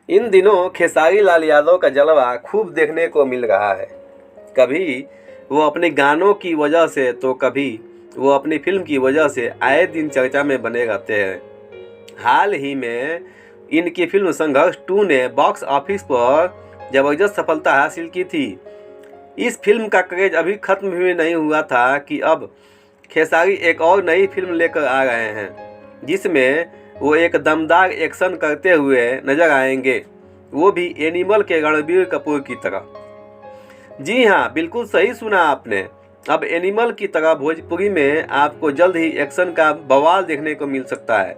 इन दिनों खेसारी लाल यादव का जलवा खूब देखने को मिल रहा है। कभी वो अपने गानों की वजह से तो कभी वो अपनी फिल्म की वजह से आए दिन चर्चा में बने रहते हैं। हाल ही में इनकी फिल्म संघर्ष 2 ने बॉक्स ऑफिस पर जबरदस्त सफलता हासिल की थी। इस फिल्म का क्रेज अभी खत्म भी नहीं हुआ था कि अब खेसारी एक और नई फिल्म लेकर आ रहे हैं, जिसमें वो एक दमदार एक्शन करते हुए नजर आएंगे, वो भी एनिमल के रणबीर कपूर की तरह। जी हाँ, बिल्कुल सही सुना आपने। अब एनिमल की तरह भोजपुरी में आपको जल्द ही एक्शन का बवाल देखने को मिल सकता है।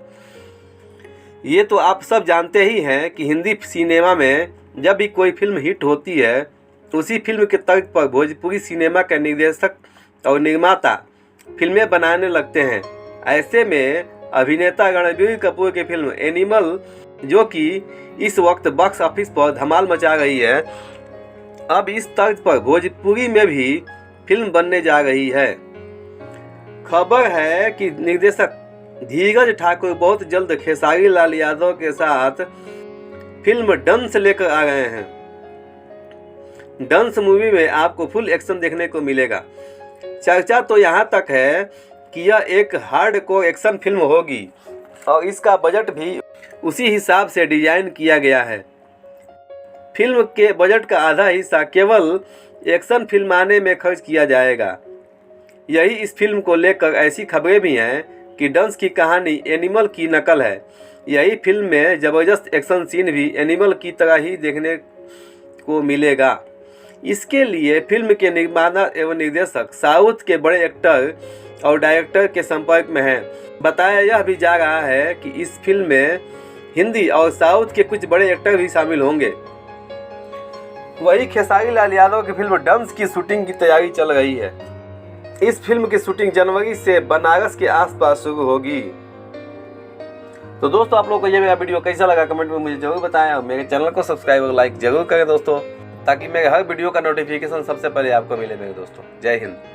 ये तो आप सब जानते ही हैं कि हिंदी सिनेमा में जब भी कोई फिल्म हिट होती है, उसी फिल्म के तर्ज पर भोजपुरी सिनेमा के निर्देशक और निर्माता फिल्में बनाने लगते हैं। ऐसे में अभिनेता रणबीर कपूर की फिल्म एनिमल, जो कि इस वक्त बॉक्स ऑफिस पर धमाल मचा रही है, अब इस तर्ज पर भोजपुरी में भी फिल्म बनने जा रही है। खबर है कि निर्देशक धीरज ठाकुर बहुत जल्द खेसारी लाल यादव के साथ फिल्म डंस लेकर आ रहे हैं। डंस मूवी में आपको फुल एक्शन देखने को मिलेगा। चर्चा तो यहाँ तक है कि यह एक हार्डकोर एक्शन फिल्म होगी और इसका बजट भी उसी हिसाब से डिजाइन किया गया है। फिल्म के बजट का आधा हिस्सा केवल एक्शन फिल्माने में खर्च किया जाएगा। यही इस फिल्म को लेकर ऐसी खबरें भी हैं कि डंस की कहानी एनिमल की नकल है। यही फिल्म में ज़बरदस्त एक्शन सीन भी एनिमल की तरह ही देखने को मिलेगा। इसके लिए फिल्म के निर्माता एवं निर्देशक साउथ के बड़े एक्टर और डायरेक्टर के संपर्क में हैं। बताया यह भी जा रहा है कि इस फिल्म में हिंदी और साउथ के कुछ बड़े एक्टर भी शामिल होंगे। वही खेसारी लाल यादव की फिल्म डंस की शूटिंग की तैयारी चल रही है। इस फिल्म की शूटिंग जनवरी से बनारस के आसपास शुरू होगी। तो दोस्तों, आप लोगों को ये मेरा वीडियो कैसा लगा कमेंट में मुझे जरूर बताएं और मेरे चैनल को सब्सक्राइब और लाइक जरूर करें दोस्तों, ताकि मेरे हर वीडियो का नोटिफिकेशन सबसे पहले आपको मिले मेरे दोस्तों। जय हिंद।